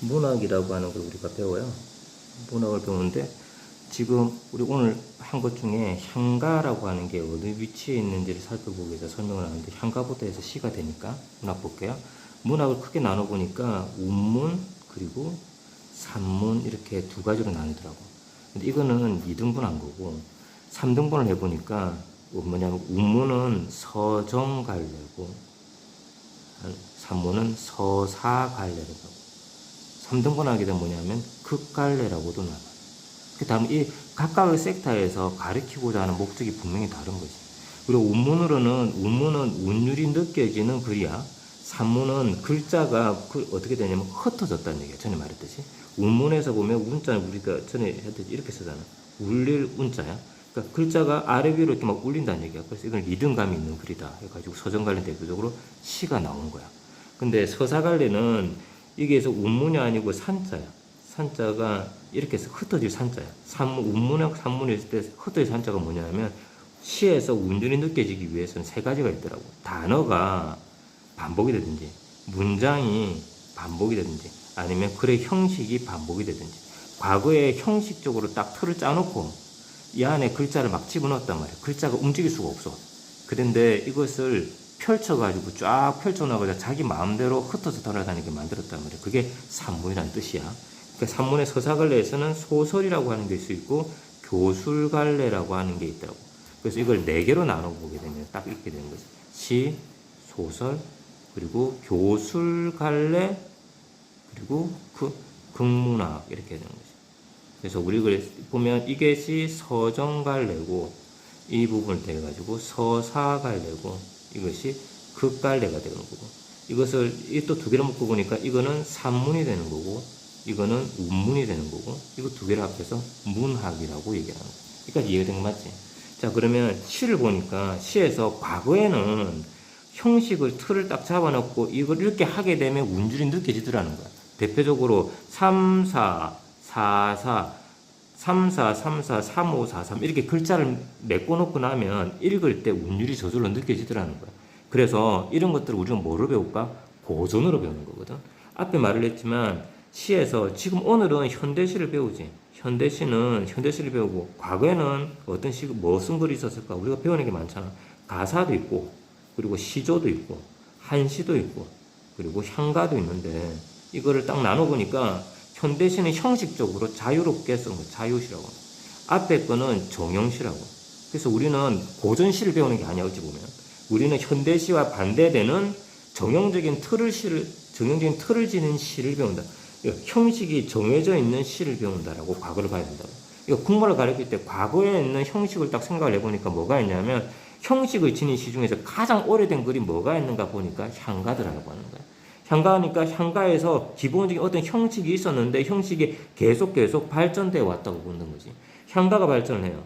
문학이라고 하는 걸 우리가 배워요. 문학을 배우는데 지금 우리 오늘 한 것 중에 향가라고 하는 게 어느 위치에 있는지를 살펴보기 위해서 설명을 하는데 향가부터 해서 시가 되니까 문학 볼게요. 문학을 크게 나눠보니까 운문 그리고 산문 이렇게 두 가지로 나누더라고. 근데 이거는 2등분 한 거고 3등분을 해보니까 뭐냐면 운문은 서정갈래고 산문은 서사갈래라고. 3등분 하게 되면 뭐냐면 극갈래라고도 나와요. 그 다음 이 각각의 섹터에서 가리키고자 하는 목적이 분명히 다른 거지. 그리고 운문으로는 운문은 운율이 느껴지는 글이야. 산문은 글자가 어떻게 되냐면 흩어졌다는 얘기야. 전에 말했듯이 운문에서 보면 운자는 우리가 전에 했듯이 이렇게 쓰잖아. 울릴 운자야. 그러니까 글자가 아래 위로 이렇게 막 울린다는 얘기야. 그래서 이건 리듬감이 있는 글이다 해가지고 서정갈래 대표적으로 시가 나온 거야. 근데 서사갈래는 이게서 운문이 아니고 산자야. 산자가 이렇게 해서 흩어질 산자야. 운문하고 산문이 있을 때 흩어질 산자가 뭐냐면 시에서 운율이 느껴지기 위해서는 세 가지가 있더라고. 단어가 반복이 되든지, 문장이 반복이 되든지, 아니면 글의 형식이 반복이 되든지. 과거에 형식적으로 딱 틀을 짜놓고 이 안에 글자를 막 집어넣었단 말이야. 글자가 움직일 수가 없어. 그런데 이것을 펼쳐가지고 쫙 펼쳐나가자 자기 마음대로 흩어져 돌아다니게 만들었단 말이야. 그게 산문이라는 뜻이야. 그러니까 산문의 서사갈래에서는 소설이라고 하는 게 있을 수 있고 교술갈래라고 하는 게 있다고. 그래서 이걸 네 개로 나눠보게 되면 딱 이렇게 되는 거지. 시, 소설, 그리고 교술갈래, 그리고 극문학 이렇게 되는 거지. 그래서 우리 글 보면 이것이 서정갈래고 이 부분을 대가지고 서사갈래고 이것이 극갈래가 되는 거고 이것을 또 두 개를 묶어 보니까 이거는 산문이 되는 거고 이거는 운문이 되는 거고 이거 두 개를 합해서 문학이라고 얘기하는 거예요. 여기까지 이해가 된 거 맞지? 자 그러면 시를 보니까 시에서 과거에는 형식을 틀을 딱 잡아놓고 이걸 이렇게 하게 되면 운율이 느껴지더라는 거야. 대표적으로 3, 4, 4, 4 3, 4, 3, 4, 3, 5, 4, 3 이렇게 글자를 메꿔놓고 나면 읽을 때 운율이 저절로 느껴지더라는 거야. 그래서 이런 것들을 우리가 뭐로 배울까? 고전으로 배우는 거거든. 앞에 말을 했지만 시에서 지금 오늘은 현대시를 배우지. 현대시를 배우고 과거에는 어떤 시, 무슨 글이 있었을까? 우리가 배우는 게 많잖아. 가사도 있고 그리고 시조도 있고 한시도 있고 그리고 향가도 있는데 이거를 딱 나눠보니까 현대시는 형식적으로 자유롭게 쓴 거, 자유시라고. 앞에 거는 정형시라고. 그래서 우리는 고전시를 배우는 게 아니야, 어찌 보면. 우리는 현대시와 반대되는 정형적인 틀을 지닌 시를 배운다. 형식이 정해져 있는 시를 배운다라고 과거를 봐야 된다고. 이거 국문을 가르칠 때 과거에 있는 형식을 딱 생각을 해보니까 뭐가 있냐면 형식을 지닌 시 중에서 가장 오래된 글이 뭐가 있는가 보니까 향가들이라고 하는 거야. 향가하니까 향가에서 기본적인 어떤 형식이 있었는데 형식이 계속 발전되어 왔다고 보는 거지. 향가가 발전을 해요.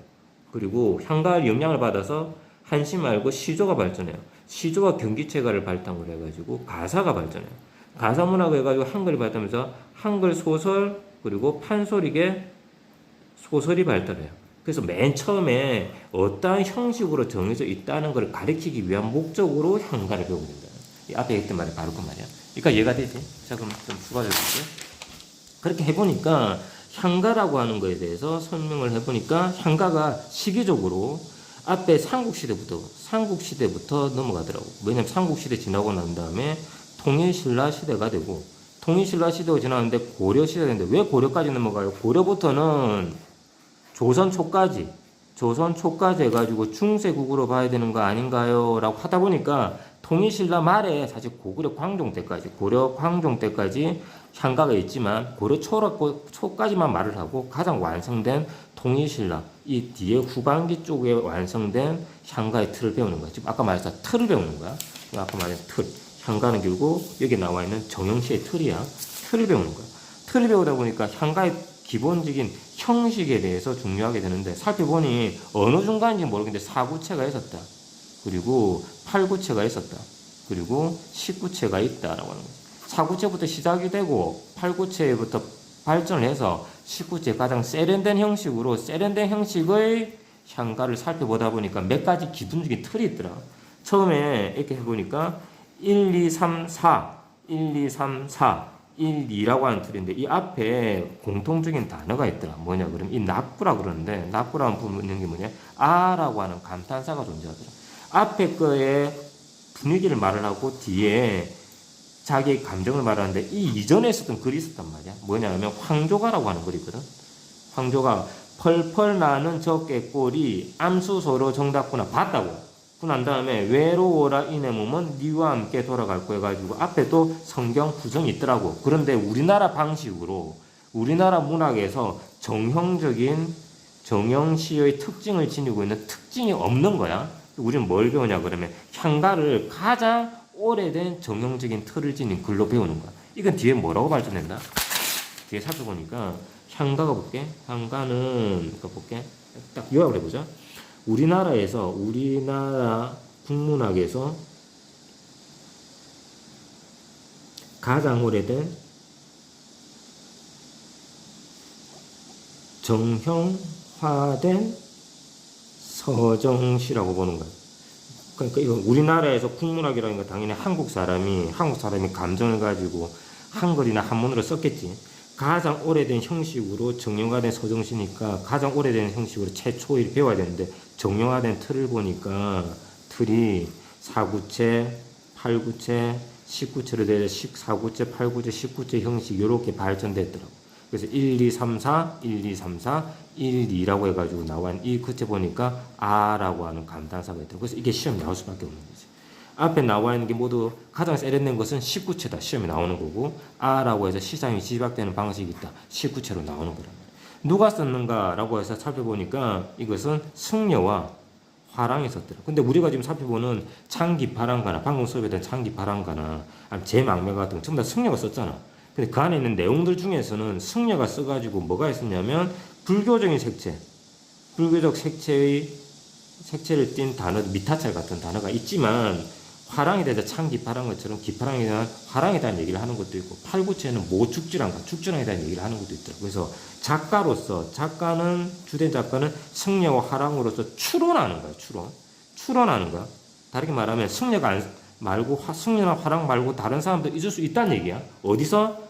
그리고 향가의 영향을 받아서 한시 말고 시조가 발전해요. 시조가 경기체가를 발달을 해가지고 가사가 발전해요. 가사문학을 해가지고 한글이 발달하면서 한글 소설 그리고 판소리계 소설이 발달해요. 그래서 맨 처음에 어떠한 형식으로 정해져 있다는 걸 가리키기 위한 목적으로 향가를 배우게 된다. 이 앞에 했던 말이 바로 그 말이야. 그러니까 이해가 되지? 자, 그럼 좀 추가해 볼게요. 그렇게 해보니까 향가라고 하는 거에 대해서 설명을 해보니까 향가가 시기적으로 앞에 삼국시대부터 넘어가더라고. 왜냐면 삼국시대 지나고 난 다음에 통일신라 시대가 되고 통일신라 시대가 지나는데 고려시대가 되는데 왜 고려까지 넘어가요? 고려부터는 조선 초까지 해가지고 중세국으로 봐야 되는 거 아닌가요? 라고 하다 보니까 통일신라 말에 사실 고구려 광종 때까지, 고려 광종 때까지 향가가 있지만 고려 초까지만 말을 하고 가장 완성된 통일신라, 이 뒤에 후반기 쪽에 완성된 향가의 틀을 배우는 거야. 지금 아까 말했던 틀을 배우는 거야. 아까 말했던 틀. 향가는 결국 여기 나와 있는 정형시의 틀이야. 틀을 배우는 거야. 틀을 배우다 보니까 향가의 기본적인 형식에 대해서 중요하게 되는데 살펴보니 어느 중간인지 모르겠는데 사구체가 있었다. 그리고 팔구체가 있었다. 그리고 십구체가 있다라고 하는 거죠. 사구체부터 시작이 되고 팔구체부터 발전을 해서 십구체 가장 세련된 형식의 향가를 살펴보다 보니까 몇 가지 기본적인 틀이 있더라. 처음에 이렇게 해보니까 1, 2, 3, 4 1, 2라고 하는 틀인데 이 앞에 공통적인 단어가 있더라. 뭐냐 그러면 이 납부라 그러는데 납부라는 부분인 게 뭐냐 아라고 하는 감탄사가 존재하더라. 앞에 거에 분위기를 말을 하고 뒤에 자기의 감정을 말하는데 이 이전에 있었던 글이 있었단 말이야. 뭐냐면 황조가라고 하는 글이거든. 황조가 펄펄 나는 저 꾀꼬리 암수소로 정답구나 봤다고. 난 다음에 외로워라 이내 몸은 니와 함께 돌아갈 거 해가지고 앞에 또 성경 구성이 있더라고. 그런데 우리나라 방식으로 우리나라 문학에서 정형적인 정형시의 특징을 지니고 있는 특징이 없는 거야. 우리는 뭘 배우냐 그러면 향가를 가장 오래된 정형적인 틀을 지닌 글로 배우는 거야. 이건 뒤에 뭐라고 발전된다? 뒤에 살펴보니까 향가가 볼게. 향가는 볼게. 딱 요약을 해보자. 우리나라 국문학에서 가장 오래된 정형화된 서정시라고 보는 거야. 그러니까 이거 우리나라에서 국문학이라는 건 당연히 한국 사람이 감정을 가지고 한글이나 한문으로 썼겠지. 가장 오래된 형식으로 정형화된 서정시니까 가장 오래된 형식으로 최초일 배워야 되는데 정형화된 틀을 보니까 틀이 4구체, 8구체, 19체로 되어 4구체, 8구체, 19체 형식 이렇게 발전됐더라고. 그래서 1, 2, 3, 4, 1, 2, 3, 4, 1, 2라고 해가지고 나온 이 구체 보니까 아라고 하는 감탄사가 있더라고. 그래서 이게 시험에 나올 수밖에 없는 거지. 앞에 나와 있는 게 모두 가장 세련된 것은 19체다. 시험에 나오는 거고 아라고 해서 시상이 지박되는 방식이 있다. 19체로 나오는 거란 말이야. 누가 썼는가라고 해서 살펴보니까 이것은 승려와 화랑이 썼더라. 근데 우리가 지금 살펴보는 창기파랑가나 방금 수업했던 창기파랑가나 제망매 같은 거 전부 다 승려가 썼잖아. 근데 그 안에 있는 내용들 중에서는 승려가 써가지고 뭐가 있었냐면 불교적인 색채, 불교적 색채를 띤 단어, 미타찰 같은 단어가 있지만 화랑에 대해서 창기파란 것처럼 기파랑에 대한 화랑에 대한 얘기를 하는 것도 있고 팔구체는 모축지랑가 축지랑에 대한 얘기를 하는 것도 있더라고요. 그래서 주된 작가는 승려와 화랑으로서 추론하는 거야. 추론하는 거야. 다르게 말하면 승려나 화랑 말고 다른 사람도 있을 수 있다는 얘기야. 어디서?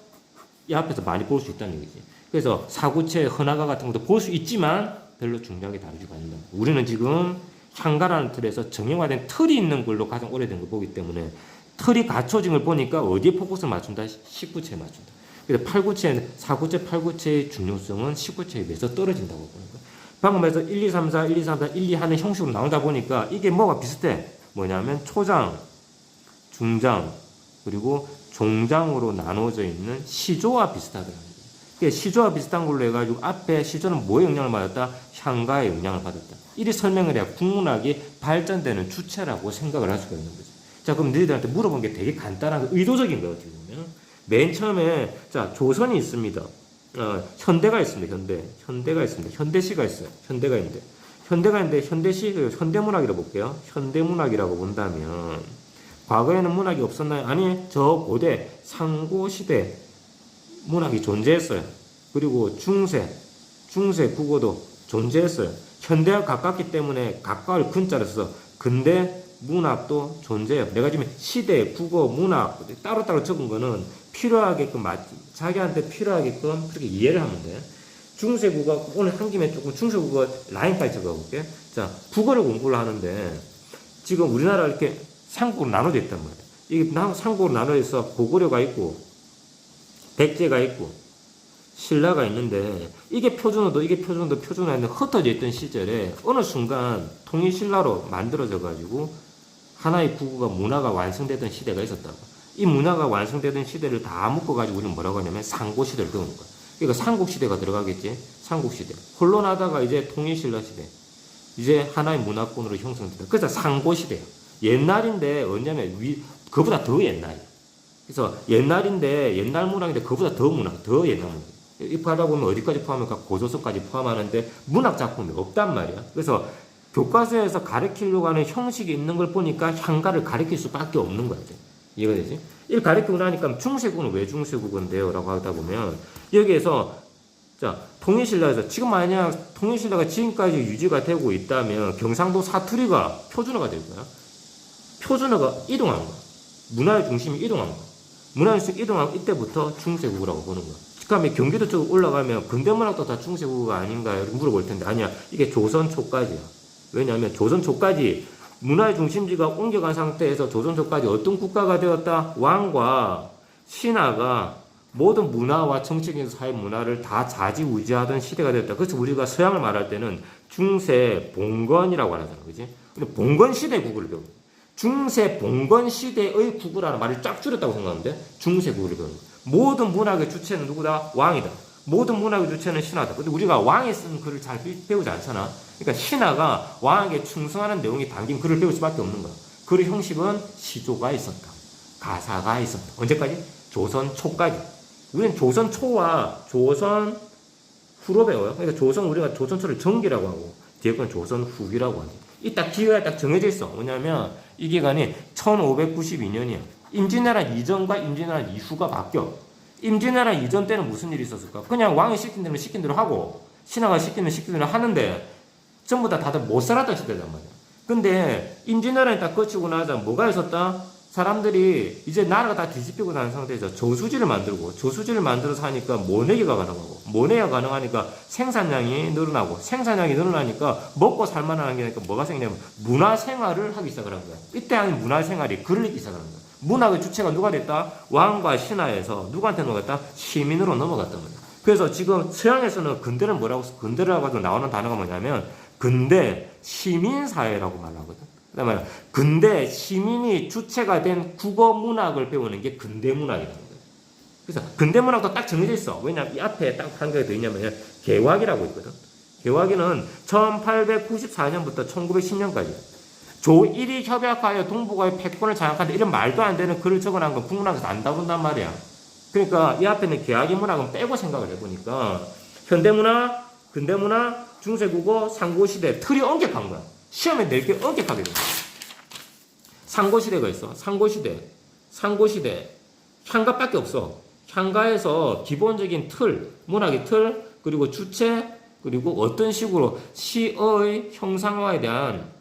이 앞에서 많이 볼 수 있다는 얘기지. 그래서 사구체, 헌화가 같은 것도 볼 수 있지만 별로 중요하게 다루지가 않는다. 우리는 지금 향가라는 틀에서 정형화된 틀이 있는 걸로 가장 오래된 걸 보기 때문에 틀이 갖춰진 걸 보니까 어디에 포커스를 맞춘다? 19체에 맞춘다. 그래서 4구체, 8구체의 중요성은 19체에 비해서 떨어진다고 보는 거야. 방금 해서 1, 2, 3, 4, 1, 2, 3, 4, 1, 2 하는 형식으로 나오다 보니까 이게 뭐가 비슷해? 뭐냐면 초장, 중장, 그리고 종장으로 나눠져 있는 시조와 비슷하더라고요. 시조와 비슷한 걸로 해가지고 앞에 시조는 뭐의 영향을 받았다? 향가의 영향을 받았다. 이리 설명을 해야 국문학이 발전되는 주체라고 생각을 할 수가 있는 거죠. 자, 그럼 너희들한테 물어본 게 되게 간단하고 의도적인 거예요. 어떻게 보면. 맨 처음에 자 조선이 있습니다. 현대가 있습니다. 현대가 있습니다. 현대시가 있어요. 현대가 있는데 현대문학이라고 볼게요. 현대문학이라고 본다면 과거에는 문학이 없었나요? 아니, 저 고대 상고시대 문학이 존재했어요. 그리고 중세 국어도 존재했어요. 현대와 가깝기 때문에 가까울 근자를 써서 근대 문학도 존재해요. 내가 지금 시대, 국어, 문학 따로따로 적은 거는 필요하게끔 자기한테 필요하게끔 그렇게 이해를 하면 돼. 중세 국어 오늘 한 김에 조금 중세 국어 라인까지 적어볼게. 자, 국어를 공부를 하는데 지금 우리나라 이렇게 삼국으로 나눠져 있단 말이야. 이게 삼국으로 나눠져 있어. 고구려가 있고 백제가 있고 신라가 있는데 이게 표준어도 표준어에는 흩어져 있던 시절에 어느 순간 통일신라로 만들어져 가지고 하나의 국어가 문화가 완성되던 시대가 있었다고. 이 문화가 완성되던 시대를 다 묶어 가지고 우리는 뭐라고 하냐면 상고시대를 배우는 거야. 그러니까 삼국시대가 들어가겠지. 삼국시대. 혼론하다가 이제 통일신라 시대. 이제 하나의 문화권으로 형성된다. 그래서 상고시대야. 옛날인데 언제냐면 그보다 더 옛날이야. 그래서 옛날 문학인데 그보다 더 옛날 문학. 이렇게 하다 보면 어디까지 포함할까? 고조서까지 포함하는데 문학 작품이 없단 말이야. 그래서 교과서에서 가르치려고 하는 형식이 있는 걸 보니까 향가를 가르칠 수밖에 없는 거야. 이해가 되지? 이걸 가르치고 나니까 중세국은 왜 중세국인데요? 라고 하다 보면 여기에서 자 통일신라에서 지금 만약 통일신라가 지금까지 유지가 되고 있다면 경상도 사투리가 표준어가 될 거야. 표준어가 이동한 거야. 문화의 중심이 이동한 거야. 문화유산 이동하고 이때부터 중세국어라고 보는 거야. 그다음에 경기도 쪽 올라가면 근대문학도 다 중세국어가 아닌가 이렇게 물어볼 텐데 아니야. 이게 조선 초까지야. 왜냐하면 조선 초까지 문화의 중심지가 옮겨간 상태에서 조선 초까지 어떤 국가가 되었다? 왕과 신하가 모든 문화와 정치적인 사회 문화를 다 좌지우지하던 시대가 되었다. 그래서 우리가 서양을 말할 때는 중세 봉건이라고 하잖아. 그지? 근데 봉건 시대 국어를 배워. 중세 봉건 시대의 국어라는 말을 쫙 줄였다고 생각하는데 중세 국어를 배우는 거야. 모든 문학의 주체는 누구다? 왕이다. 모든 문학의 주체는 신하다. 근데 우리가 왕이 쓴 글을 잘 배우지 않잖아. 그러니까 신하가 왕에게 충성하는 내용이 담긴 글을 배울 수밖에 없는 거야. 글의 형식은 시조가 있었다. 가사가 있었다. 언제까지? 조선 초까지. 우리는 조선 초와 조선 후로 배워요. 그러니까 우리가 조선 초를 정기라고 하고 뒤에 건 조선 후기라고 하죠. 이 딱 기회가 딱 정해져 있어. 뭐냐면 이 기간이 1592년이야. 임진왜란 이전과 임진왜란 이후가 바뀌어. 임진왜란 이전 때는 무슨 일이 있었을까? 그냥 왕이 시킨 대로 시킨 대로 하고 신하가 시키면 시킨 대로 하는데 전부 다 다들 못 살았던 시대단 말이야. 근데 임진왜란이 딱 거치고 나자 뭐가 있었다? 사람들이 이제 나라가 다 뒤집히고 난 상태에서 저수지를 만들어서 하니까 모내기가 가능하고 모내기가 가능하니까 생산량이 늘어나니까 먹고 살만한 게 뭐가 생기냐면 문화생활을 하기 시작을 한 거야. 이때 하는 문화생활이 글을 읽기 시작을 한 거야. 문학의 주체가 누가 됐다? 왕과 신하에서 누구한테 넘어갔다? 시민으로 넘어갔단 말이야. 그래서 지금 서양에서는 근대라고 해도 나오는 단어가 뭐냐면 근대 시민사회라고 말하거든. 그다음에 근대 시민이 주체가 된 국어 문학을 배우는 게 근대 문학이라는 거예요. 그래서 근대 문학도 딱 정해져 있어. 왜냐하면 이 앞에 딱 한 개가 더 있냐면 개화기라고 있거든. 개화기는 1894년부터 1910년까지 조1이 협약하여 동북아의 패권을 장악한다. 이런 말도 안 되는 글을 적어놓은 건 국문학에서 안 다룬단 말이야. 그러니까 이 앞에는 개화기 문학은 빼고 생각을 해보니까 현대문학, 근대문학, 중세국어, 상고시대 틀이 엄격한 거야. 시험에 낼 게 엄격하게 돼. 상고시대가 있어. 상고시대. 향가밖에 없어. 향가에서 기본적인 틀, 문학의 틀, 그리고 주체, 그리고 어떤 식으로 시의 형상화에 대한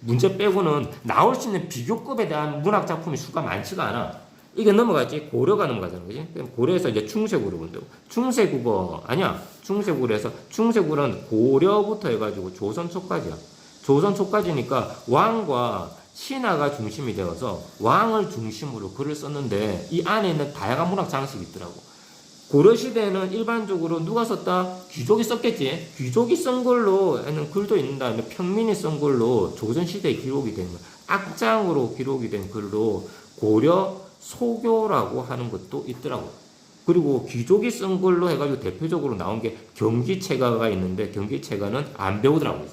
문제 빼고는 나올 수 있는 비교급에 대한 문학 작품의 수가 많지가 않아. 이게 넘어가지 고려가 넘어가잖아, 그지? 고려에서 이제 중세국어로 본다고. 중세국어 아니야. 중세국어에서 중세국어는 고려부터 해가지고 조선 초까지야. 조선 초까지니까 왕과 신하가 중심이 되어서 왕을 중심으로 글을 썼는데 이 안에 있는 다양한 문학 장식이 있더라고. 고려시대에는 일반적으로 누가 썼다? 귀족이 썼겠지. 귀족이 쓴 걸로 하는 글도 있는 다음에 평민이 쓴 걸로 조선시대에 기록이 된 거야. 악장으로 기록이 된 글로 고려 소교라고 하는 것도 있더라고. 그리고 귀족이 쓴 걸로 해가지고 대표적으로 나온 게 경기체가가 있는데 경기체가는 안 배우더라고요.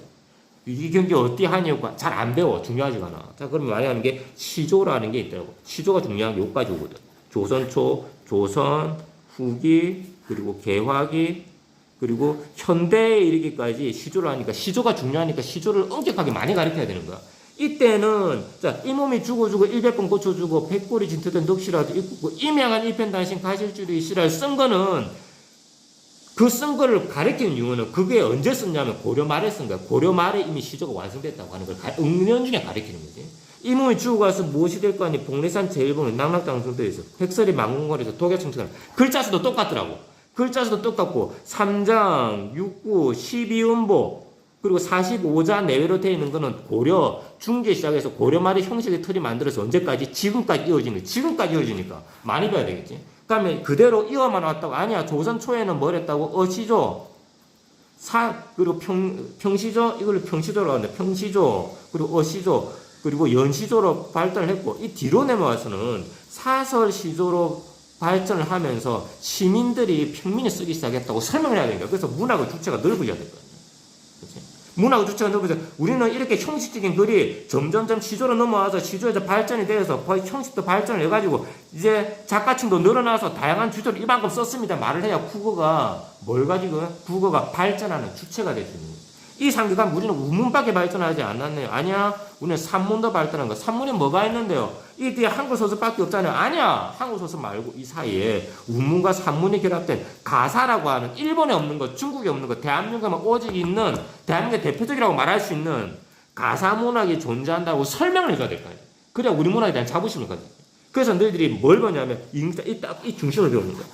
이 경기 어떻게 하냐고 잘 안 배워. 중요하지가 않아. 자, 그러면 많이 하는 게 시조라는 게 있더라고. 시조가 중요한 게 여기까지 오거든. 조선초, 조선, 후기, 그리고 개화기, 그리고 현대에 이르기까지 시조를 하니까 시조가 중요하니까 시조를 엄격하게 많이 가르쳐야 되는 거야. 이때는 자, 이 몸이 죽어주고 일백번 고쳐주고 백골이 진토된 넋이라도 있고 임양한 일편단신 가실줄이 시랄 쓴 거는 그 쓴 거를 가르치는 이유는 그게 언제 썼냐면 고려 말에 쓴 거야. 고려 말에 이미 시조가 완성됐다고 하는 걸 은연중에 가르치는 거지. 이 몸이 죽어가서 무엇이 될 거 아니 복례산 제일봉에 낙락당선되어 있어. 백설이 망궁거리에서 독야청천하는 글자수도 똑같더라고. 글자수도 똑같고 3장, 6구, 12음보 그리고 45자 내외로 되어 있는 거는 고려 중기 시작해서 고려 말의 형식의 틀이 만들어서 언제까지? 지금까지 이어지니까 많이 봐야 되겠지. 그다음에 그대로 이어만 왔다고 아니야. 조선 초에는 뭘 했다고? 어시조 그리고 평시조 이걸 평시조라고 하는데 평시조 그리고 어시조 그리고 연시조로 발전을 했고 이 뒤로 내려와서는 사설시조로 발전을 하면서 시민들이 평민이 쓰기 시작했다고 설명을 해야 되니까 그래서 문학의 주체가 넓어져야 될 거야. 문학의 주체가 넓어져. 우리는 이렇게 형식적인 글이 점점점 시조로 넘어와서 시조에서 발전이 되어서 거의 형식도 발전을 해가지고 이제 작가층도 늘어나서 다양한 주제로 이만큼 썼습니다. 말을 해야 국어가 뭘 가지고 국어가 발전하는 주체가 될 수 있는 거예요. 이 상대가 우리는 우문밖에 발전하지 않았네요. 아니야. 우리는 산문도 발전한 거. 산문에 뭐가 있는데요? 이 뒤에 한글 소설밖에 없잖아요. 아니야. 한글 소설 말고 이 사이에 우문과 산문이 결합된 가사라고 하는 일본에 없는 것, 중국에 없는 것, 대한민국에만 오직 있는 대한민국의 대표적이라고 말할 수 있는 가사 문학이 존재한다고 설명을 해줘야 될 거예요. 그래야 우리 문화에 대한 자부심을 가져요. 그래서 너희들이 뭘 보냐면 이 중심을 배우는 거야.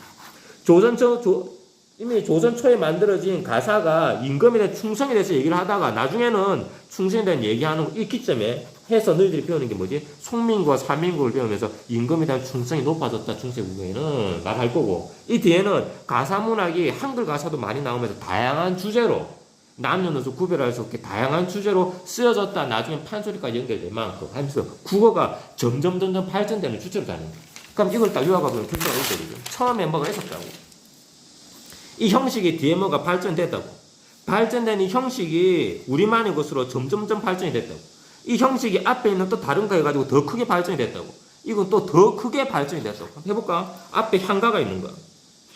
이미 조선 초에 만들어진 가사가 임금에 대한 충성에 대해서 얘기를 하다가 나중에는 충성에 대한 얘기하는 이 기점에 해서 너희들이 배우는 게 뭐지? 송민국과 사민국을 배우면서 임금에 대한 충성이 높아졌다. 중세국에는 말할 거고, 이 뒤에는 가사 문학이 한글 가사도 많이 나오면서 다양한 주제로 남녀노소 구별할 수 없게 다양한 주제로 쓰여졌다. 나중에 판소리까지 연결될 만큼 하면서 국어가 점점 발전되는 주제로 다니는 거야. 그럼 이걸 딱 요약하고 보면 결정을 해야 되죠. 처음에 뭐가 있었다고. 이 형식이 뒤에 뭐가 발전됐다고. 발전된 이 형식이 우리만의 것으로 점점 발전이 됐다고. 이 형식이 앞에 있는 또 다른 거 해가지고 더 크게 발전이 됐다고. 이건 또 더 크게 발전이 됐다고. 해볼까? 앞에 향가가 있는 거야.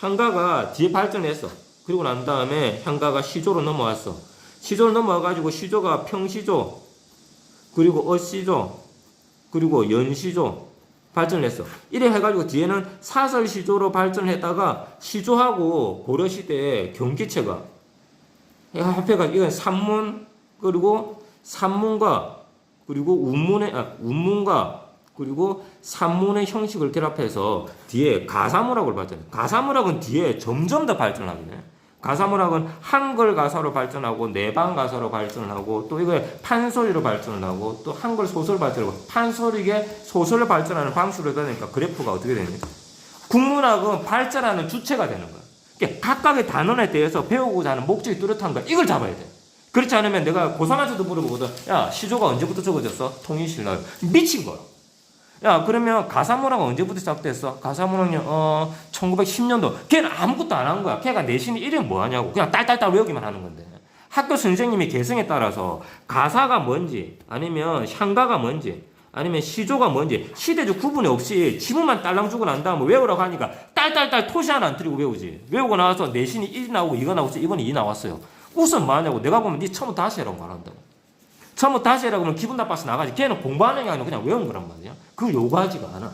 향가가 뒤에 발전했어. 그리고 난 다음에 향가가 시조로 넘어왔어. 시조로 넘어와가지고 시조가 평시조, 그리고 어시조, 그리고 연시조 발전을 했어. 이래 해가지고 뒤에는 사설시조로 발전을 했다가 시조하고 고려시대에 경기체가 합해가지고 이건 산문, 그리고 산문과 그리고 운문과 그리고 산문의 형식을 결합해서 뒤에 가사문학으로 발전해. 가사문학은 뒤에 점점 더 발전을 하게 돼. 가사문학은 한글 가사로 발전하고 내방 가사로 발전을 하고 또 이거 판소리로 발전을 하고 또 한글 소설 발전을 하고 판소리계 소설로 발전하는 방식으로 되니까 그래프가 어떻게 됩니까? 국문학은 발전하는 주체가 되는 거야. 그러니까 각각의 단원에 대해서 배우고자 하는 목적이 뚜렷한 거야. 이걸 잡아야 돼. 그렇지 않으면 내가 고3한테도 물어보거든. 야, 시조가 언제부터 적어졌어? 통일신라. 미친 거야. 야, 그러면 가사문학은 언제부터 시작됐어? 가사문학은 1910년도. 걔는 아무것도 안 한 거야. 걔가 내신이 이름이 뭐 하냐고. 그냥 딸딸딸 외우기만 하는 건데. 학교 선생님이 개성에 따라서 가사가 뭔지, 아니면 향가가 뭔지, 아니면 시조가 뭔지 시대적 구분이 없이 지문만 딸랑 주고 난 다음에 외우라고 하니까 딸딸딸 토시 하나 안 틀리고 외우지. 외우고 나와서 내신이 1 나오고 2가 나오고 이번에 2 나왔어요. 웃음 뭐하냐고. 내가 보면 네 처음부터 다시 해라고 말한다고. 처음부터 다시 해라고 하면 기분 나빠서 나가지. 걔는 공부하는 게 아니라 그냥 외운 거란 말이야. 그걸 요구하지가 않아.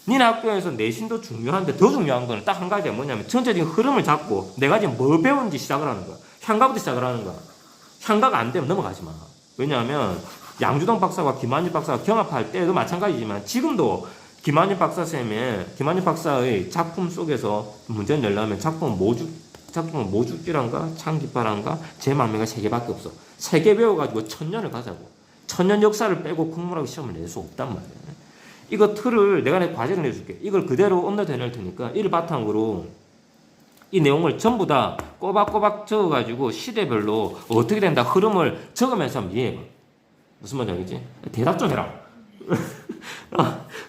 니네 학교에서 내신도 중요한데 더 중요한 거는 딱 한 가지가 뭐냐면 전체적인 흐름을 잡고 내가 지금 뭐 배우는지 시작을 하는 거야. 향가부터 시작을 하는 거야. 향가가 안 되면 넘어가지 마. 왜냐하면 양주동 박사와 김한일 박사가 경합할 때도 마찬가지지만 지금도 김한일 박사의 작품 속에서 문제를 내려면 작품은 모죽지란가 창기파란가 제망매가 3개밖에 없어. 3개 배워가지고 1000년을 가자고. 1000년 역사를 빼고 국문학 시험을 낼 수 없단 말이야. 이거 틀을 내가 내 과제를 내줄게. 이걸 그대로 업로드 해낼 테니까 이를 바탕으로 이 내용을 전부 다 꼬박꼬박 적어가지고 시대별로 어떻게 된다 흐름을 적으면서 한번 이해해봐. 무슨 말인지 알겠지? 대답 좀 해라.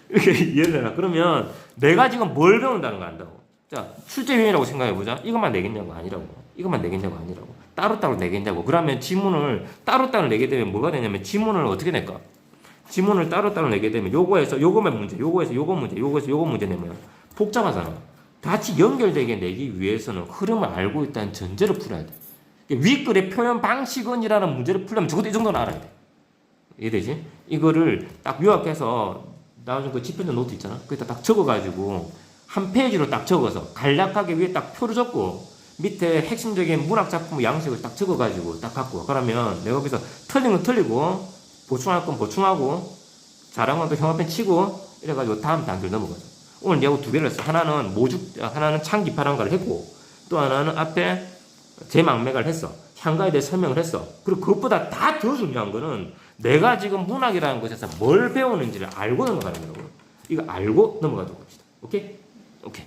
이렇게 이해를 해라. 그러면 내가 지금 뭘 배운다는 거 안다고. 자, 출제 비용이라고 생각해보자. 이것만 내겠냐고 아니라고. 이것만 내겠냐고 아니라고. 따로따로 내겠냐고. 그러면 지문을 따로따로 내게 되면 뭐가 되냐면 지문을 어떻게 낼까? 지문을 따로따로 내게 되면 요거에서 요거만 문제, 요거에서 요거 문제, 요거에서 요거 문제 내면 복잡하잖아. 같이 연결되게 내기 위해서는 흐름을 알고 있다는 전제를 풀어야 돼. 윗글의 표현 방식은이라는 문제를 풀려면 적어도 이 정도는 알아야 돼. 이해되지? 이거를 딱 요약해서 나와준 그 집현전 노트 있잖아. 거기다 딱 적어가지고 한 페이지로 딱 적어서 간략하게 위에 딱 표를 적고 밑에 핵심적인 문학 작품 양식을 딱 적어가지고 딱 갖고 그러면 내가 거기서 틀린 건 틀리고 보충할 건 보충하고 잘한 건 또 형아펜 치고 이래가지고 다음 단계로 넘어가죠. 오늘 내가 2개를 했어. 하나는 창기파란가를 했고 또 하나는 앞에 제망매가를 했어. 향가에 대해 설명을 했어. 그리고 그것보다 다 더 중요한 거는 내가 지금 문학이라는 것에서 뭘 배우는지를 알고 넘어가는 거라고. 이거 알고 넘어가도록 합시다. 오케이? 오케이.